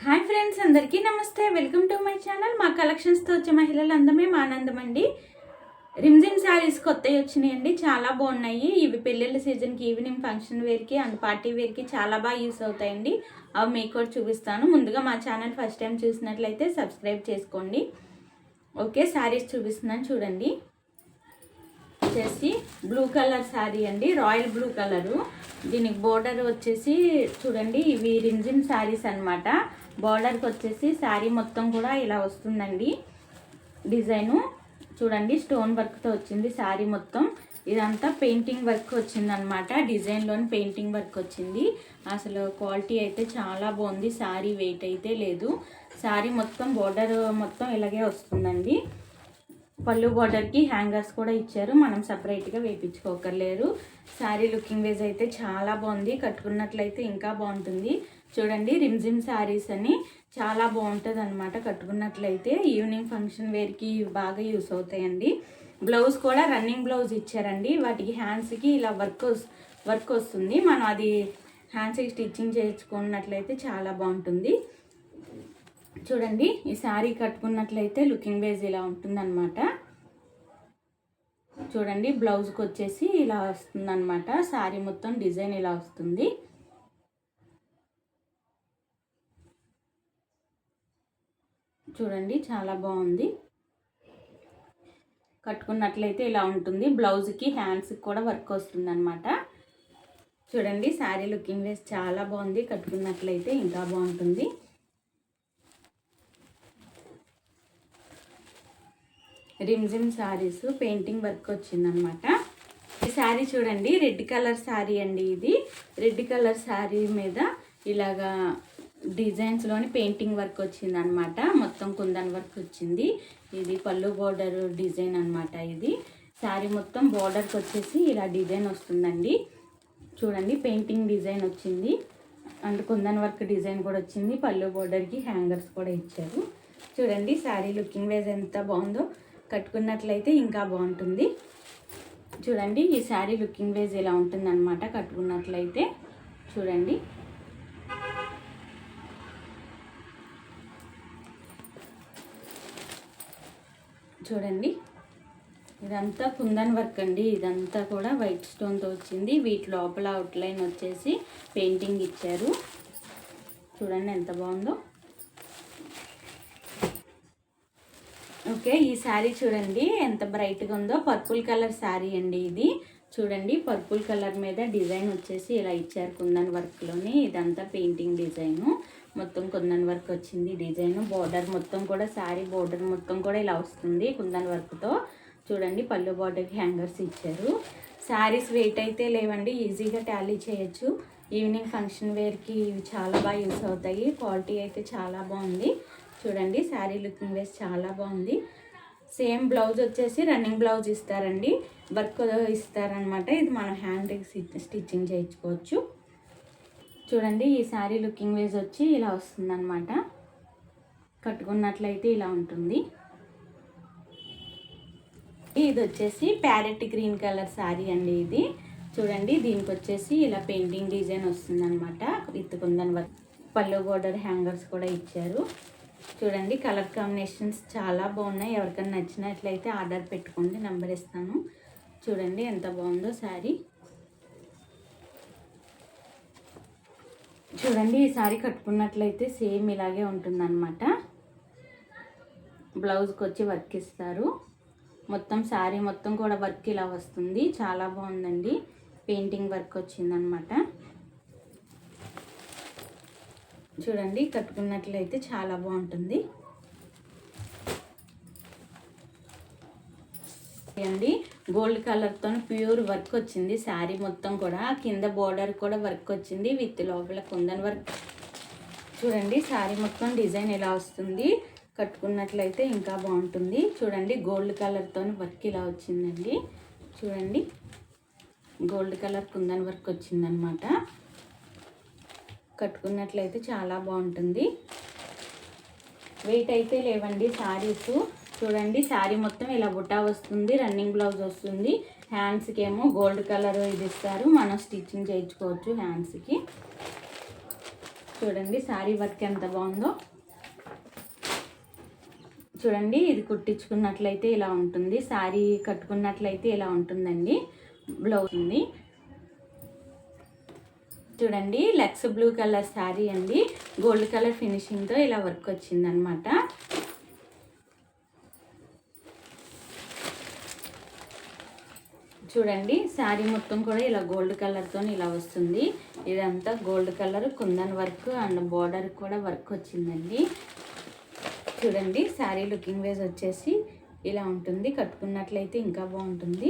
Hi friends, అందరికీ నమస్తే. Welcome to my channel. మా కలెక్షన్స్తో వచ్చే మహిళలు అందమే మా ఆనందం అండి. రిమ్జిమ్ శారీస్ కొత్తవి వచ్చినాయండి, చాలా బాగున్నాయి. ఇవి పెళ్ళిళ్ళ సీజన్కి, ఈవినింగ్ ఫంక్షన్ వేర్కి అండ్ పార్టీ వేర్కి చాలా బాగా యూస్ అవుతాయండి. అవి మీకు కూడా చూపిస్తాను. ముందుగా మా ఛానల్ ఫస్ట్ టైం చూసినట్లయితే సబ్స్క్రైబ్ చేసుకోండి. ఓకే, శారీస్ చూపిస్తున్నాను చూడండి. వచ్చేసి బ్లూ కలర్ శారీ అండి, రాయల్ బ్లూ కలరు. దీనికి బోర్డర్ వచ్చేసి చూడండి, ఇవి రిమ్జిమ్ శారీస్ అనమాట. బార్డర్కి వచ్చేసి శారీ మొత్తం కూడా ఇలా వస్తుందండి. డిజైను చూడండి, స్టోన్ వర్క్తో వచ్చింది శారీ మొత్తం. ఇదంతా పెయింటింగ్ వర్క్ వచ్చింది అనమాట. డిజైన్లోని పెయింటింగ్ వర్క్ వచ్చింది. అసలు క్వాలిటీ అయితే చాలా బాగుంది. శారీ వెయిట్ అయితే లేదు. శారీ మొత్తం బోర్డర్ మొత్తం ఇలాగే వస్తుందండి. పళ్ళు బార్డర్కి హ్యాంగర్స్ కూడా ఇచ్చారు, మనం సపరేట్గా వేయించుకోకర్లేరు. శారీ లుకింగ్ వైజ్ అయితే చాలా బాగుంది. కట్టుకున్నట్లయితే ఇంకా బాగుంటుంది. చూడండి, రిమ్జిమ్ శారీస్ అని చాలా బాగుంటుంది అనమాట. కట్టుకున్నట్లయితే ఈవినింగ్ ఫంక్షన్ వేర్కి బాగా యూస్ అవుతాయండి. బ్లౌజ్ కూడా రన్నింగ్ బ్లౌజ్ ఇచ్చారండి. వాటికి హ్యాండ్స్కి ఇలా వర్క్ వస్తుంది. మనం అది హ్యాండ్స్కి స్టిచ్చింగ్ చేసుకున్నట్లయితే చాలా బాగుంటుంది. చూడండి, ఈ శారీ కట్టుకున్నట్లయితే లుకింగ్ వైజ్ ఇలా ఉంటుందన్నమాట. చూడండి, బ్లౌజ్కి వచ్చేసి ఇలా వస్తుందన్నమాట. శారీ మొత్తం డిజైన్ ఇలా వస్తుంది. చూడండి, చాలా బాగుంది. కట్టుకున్నట్లయితే ఇలా ఉంటుంది. బ్లౌజ్కి హ్యాండ్స్కి కూడా వర్క్ వస్తుంది అనమాట. చూడండి, శారీ లుకింగ్ వైజ్ చాలా బాగుంది. కట్టుకున్నట్లయితే ఇంకా బాగుంటుంది. రిమ్జిమ్ శారీస్ పెయింటింగ్ వర్క్ వచ్చిందనమాట. ఈ శారీ చూడండి, రెడ్ కలర్ శారీ అండి. ఇది రెడ్ కలర్ శారీ మీద ఇలాగా డిజైన్స్లోని పెయింటింగ్ వర్క్ వచ్చిందనమాట. మొత్తం కుందన్ వర్క్ వచ్చింది. ఇది పళ్ళు బోర్డర్ డిజైన్ అనమాట. ఇది శారీ మొత్తం బోర్డర్కి వచ్చేసి ఇలా డిజైన్ వస్తుందండి. చూడండి, పెయింటింగ్ డిజైన్ వచ్చింది అండ్ కుందన్ వర్క్ డిజైన్ కూడా వచ్చింది. పళ్ళు బోర్డర్కి హ్యాంగర్స్ కూడా ఇచ్చారు. చూడండి, శారీ లుకింగ్ వైజ్ ఎంత బాగుందో. కట్టుకున్నట్లయితే ఇంకా బాగుంటుంది. చూడండి, ఈ శారీ లుకింగ్ వైజ్ ఇలా ఉంటుందన్నమాట. కట్టుకున్నట్లయితే చూడండి. చూడండి, ఇదంతా కుందన్ వర్క్ అండి. ఇదంతా కూడా వైట్ స్టోన్తో వచ్చింది. వీటి లోపల అవుట్లైన్ వచ్చేసి పెయింటింగ్ ఇచ్చారు. చూడండి ఎంత బాగుందో. ఓకే, ఈ శారీ చూడండి ఎంత బ్రైట్గా ఉందో. పర్పుల్ కలర్ శారీ అండి ఇది. చూడండి, పర్పుల్ కలర్ మీద డిజైన్ వచ్చేసి ఇలా ఇచ్చారు కుందన్ వర్క్లోని. ఇదంతా పెయింటింగ్ డిజైను. మొత్తం కుందన్ వర్క్ వచ్చింది డిజైన్. బోర్డర్ మొత్తం కూడా శారీ బోర్డర్ మొత్తం కూడా ఇలా వస్తుంది కుందన్ వర్క్తో. చూడండి, పళ్ళు బోర్డర్కి హ్యాంగర్స్ ఇచ్చారు. శారీస్ వెయిట్ అయితే లేవండి, ఈజీగా టాలీ చేయొచ్చు. ఈవినింగ్ ఫంక్షన్ వేర్కి ఇవి చాలా బాగా యూస్ అవుతాయి. క్వాలిటీ అయితే చాలా బాగుంది. చూడండి, శారీ లుకింగ్ వేస్ చాలా బాగుంది. సేమ్ బ్లౌజ్ వచ్చేసి రన్నింగ్ బ్లౌజ్ ఇస్తారండి, వర్క్ ఇస్తారనమాట. ఇది మనం హ్యాండ్కి స్టిచ్చింగ్ చేయించుకోవచ్చు. చూడండి, ఈ శారీ లుకింగ్ వేస్ వచ్చి ఇలా వస్తుందన్నమాట. కట్టుకున్నట్లయితే ఇలా ఉంటుంది. ఇది వచ్చేసి ప్యారెట్ గ్రీన్ కలర్ శారీ అండి. ఇది చూడండి, దీనికి వచ్చేసి ఇలా పెయింటింగ్ డిజైన్ వస్తుందన్నమాట. ఇత్తుకుందని వర్క్, పళ్ళు బోర్డర్ హ్యాంగర్స్ కూడా ఇచ్చారు. చూడండి, కలర్ కాంబినేషన్స్ చాలా బాగున్నాయి. ఎవరికైనా నచ్చినట్లయితే ఆర్డర్ పెట్టుకోండి, నెంబర్ ఇస్తాను. చూడండి ఎంత బాగుందో శారీ. చూడండి, ఈ శారీ కట్టుకున్నట్లయితే సేమ్ ఇలాగే ఉంటుందన్నమాట. బ్లౌజ్కి వచ్చి వర్క్ ఇస్తారు. మొత్తం శారీ మొత్తం కూడా వర్క్ ఇలా వస్తుంది. చాలా బాగుందండి. పెయింటింగ్ వర్క్ వచ్చిందనమాట. చూడండి, కట్టుకున్నట్లయితే చాలా బాగుంటుంది అండి. గోల్డ్ కలర్తో ప్యూర్ వర్క్ వచ్చింది శారీ మొత్తం కూడా. కింద బోర్డర్ కూడా వర్క్ వచ్చింది విత్ లోపల కుందన్ వర్క్. చూడండి, శారీ మొత్తం డిజైన్ ఇలా వస్తుంది. కట్టుకున్నట్లయితే ఇంకా బాగుంటుంది. చూడండి, గోల్డ్ కలర్తో వర్క్ ఇలా వచ్చిందండి. చూడండి, గోల్డ్ కలర్ కుందన్ వర్క్ వచ్చిందనమాట. కట్టుకున్నట్లయితే చాలా బాగుంటుంది. వెయిట్ అయితే లేవండి శారీస్. చూడండి, శారీ మొత్తం ఇలా బుట్టా వస్తుంది. రన్నింగ్ బ్లౌజ్ వస్తుంది. హ్యాండ్స్కి ఏమో గోల్డ్ కలర్ ఇది ఇస్తారు, మనం స్టిచ్చింగ్ చేయించుకోవచ్చు హ్యాండ్స్కి. చూడండి శారీ వర్క్ ఎంత బాగుందో. చూడండి ఇది కుట్టించుకున్నట్లయితే ఇలా ఉంటుంది, శారీ కట్టుకున్నట్లయితే ఇలా ఉంటుందండి. బ్లౌజ్ ఉంది. చూడండి లక్స్ బ్లూ కలర్ శారీ అండి, గోల్డ్ కలర్ ఫినిషింగ్తో ఇలా వర్క్ వచ్చిందనమాట. చూడండి శారీ మొత్తం కూడా ఇలా గోల్డ్ కలర్తో ఇలా వస్తుంది. ఇదంతా gold colour kundan work and border కూడా వర్క్ వచ్చిందండి. చూడండి శారీ లుకింగ్ వైజ్ వచ్చేసి ఇలా ఉంటుంది, కట్టుకున్నట్లయితే ఇంకా బాగుంటుంది.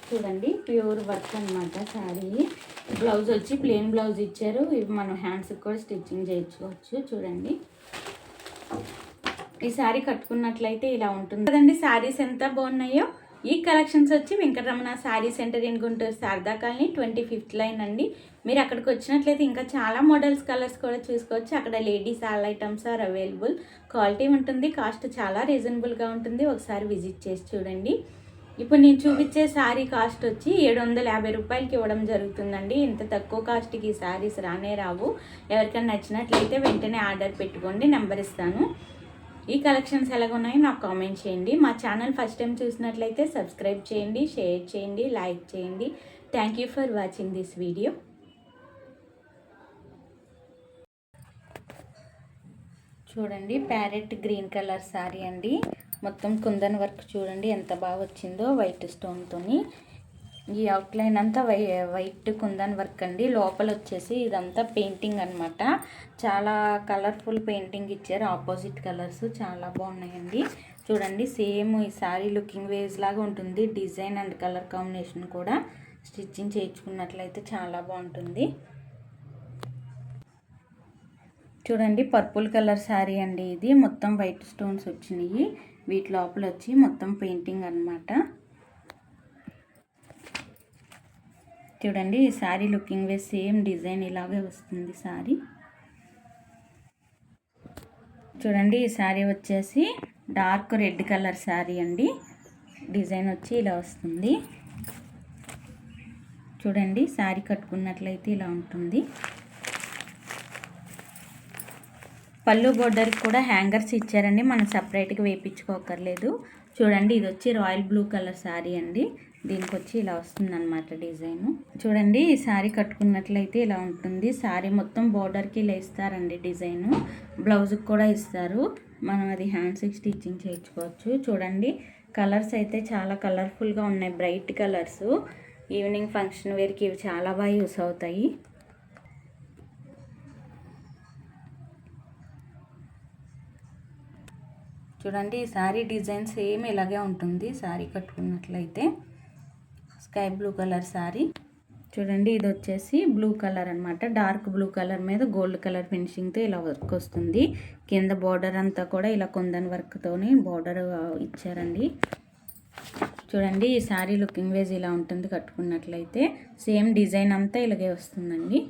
చూడండి ప్యూర్ వర్క్ అనమాట శారీ. బ్లౌజ్ వచ్చి ప్లెయిన్ బ్లౌజ్ ఇచ్చారు, ఇవి మనం హ్యాండ్స్కి కూడా స్టిచ్చింగ్ చేయించుకోవచ్చు. చూడండి ఈ శారీ కట్టుకున్నట్లయితే ఇలా ఉంటుంది కదండి. శారీస్ ఎంత బాగున్నాయో. ఈ కలెక్షన్స్ వచ్చి Venkataramana sari centre in Guntur, Sharada colony, 25th line అండి. మీరు అక్కడికి వచ్చినట్లయితే ఇంకా చాలా మోడల్స్ కలర్స్ కూడా చూసుకోవచ్చు. అక్కడ ladies all items are available. Quality ఉంటుంది, కాస్ట్ చాలా రీజనబుల్గా ఉంటుంది. ఒకసారి విజిట్ చేసి చూడండి. ఇప్పుడు నేను చూపించే శారీ కాస్ట్ వచ్చి 750 రూపాయలకి ఇవ్వడం జరుగుతుందండి. ఇంత తక్కువ కాస్ట్కి ఈ శారీస్ రానే రావు. ఎవరికైనా నచ్చినట్లయితే వెంటనే ఆర్డర్ పెట్టుకోండి, నెంబర్ ఇస్తాను. ఈ కలెక్షన్స్ ఎలాగున్నాయో నాకు కామెంట్ చేయండి. మా ఛానల్ ఫస్ట్ టైం చూసినట్లయితే సబ్స్క్రైబ్ చేయండి, షేర్ చేయండి, లైక్ చేయండి. Thank you for watching this video. చూడండి ప్యారెట్ గ్రీన్ కలర్ శారీ అండి, మొత్తం కుందన్ వర్క్ చూడండి ఎంత బాగా వచ్చిందో వైట్ స్టోన్తోని. ఈ అవుట్లైన్ అంతా వైట్ కుందన్ వర్క్ అండి. లోపల వచ్చేసి ఇదంతా పెయింటింగ్ అనమాట. చాలా కలర్ఫుల్ పెయింటింగ్ ఇచ్చారు, ఆపోజిట్ కలర్స్ చాలా బాగున్నాయండి. చూడండి సేమ్ ఈ శారీ లుకింగ్ వేజ్ లాగా ఉంటుంది. డిజైన్ అండ్ కలర్ కాంబినేషన్ కూడా స్టిచ్చింగ్ చేయించుకున్నట్లయితే చాలా బాగుంటుంది. చూడండి పర్పుల్ కలర్ శారీ అండి, ఇది మొత్తం వైట్ స్టోన్స్ వచ్చినాయి. వీటి లోపల వచ్చి మొత్తం పెయింటింగ్ అన్నమాట. చూడండి ఈ శారీ లుకింగ్ వే సేమ్ డిజైన్ ఇలాగే వస్తుంది శారీ. చూడండి ఈ శారీ వచ్చేసి డార్క్ రెడ్ కలర్ శారీ అండి, డిజైన్ వచ్చి ఇలా వస్తుంది. చూడండి శారీ కట్టుకున్నట్లయితే ఇలా ఉంటుంది. పళ్ళు బోర్డర్కి కూడా హ్యాంగర్స్ ఇచ్చారండి, మనం సపరేట్గా వేయించుకోకర్లేదు. చూడండి ఇది వచ్చి రాయల్ బ్లూ కలర్ శారీ అండి, దీనికి వచ్చి ఇలా వస్తుందన్నమాట డిజైను. చూడండి ఈ శారీ కట్టుకున్నట్లయితే ఇలా ఉంటుంది. శారీ మొత్తం బోర్డర్కి ఇలా ఇస్తారండి డిజైను, బ్లౌజ్కి కూడా ఇస్తారు. మనం అది హ్యాండ్స్కి స్టిచ్చింగ్ చేయించుకోవచ్చు. చూడండి కలర్స్ అయితే చాలా కలర్ఫుల్గా ఉన్నాయి, బ్రైట్ కలర్స్. ఈవినింగ్ ఫంక్షన్ వేర్కి ఇవి చాలా బాగా యూస్ అవుతాయి. చూడండి ఈ శారీ డిజైన్ సేమ్ ఇలాగే ఉంటుంది. శారీ కట్టుకున్నట్లయితే స్కై బ్లూ కలర్ శారీ. చూడండి ఇది వచ్చేసి బ్లూ కలర్ అనమాట, డార్క్ బ్లూ కలర్ మీద గోల్డ్ కలర్ ఫినిషింగ్తో ఇలా వర్క్ వస్తుంది. కింద బార్డర్ అంతా కూడా ఇలా కుందన్ వర్క్తోని బార్డర్ ఇచ్చారండి. చూడండి ఈ శారీ లుకింగ్ వేజ్ ఇలా ఉంటుంది కట్టుకున్నట్లయితే. సేమ్ డిజైన్ అంతా ఇలాగే వస్తుందండి.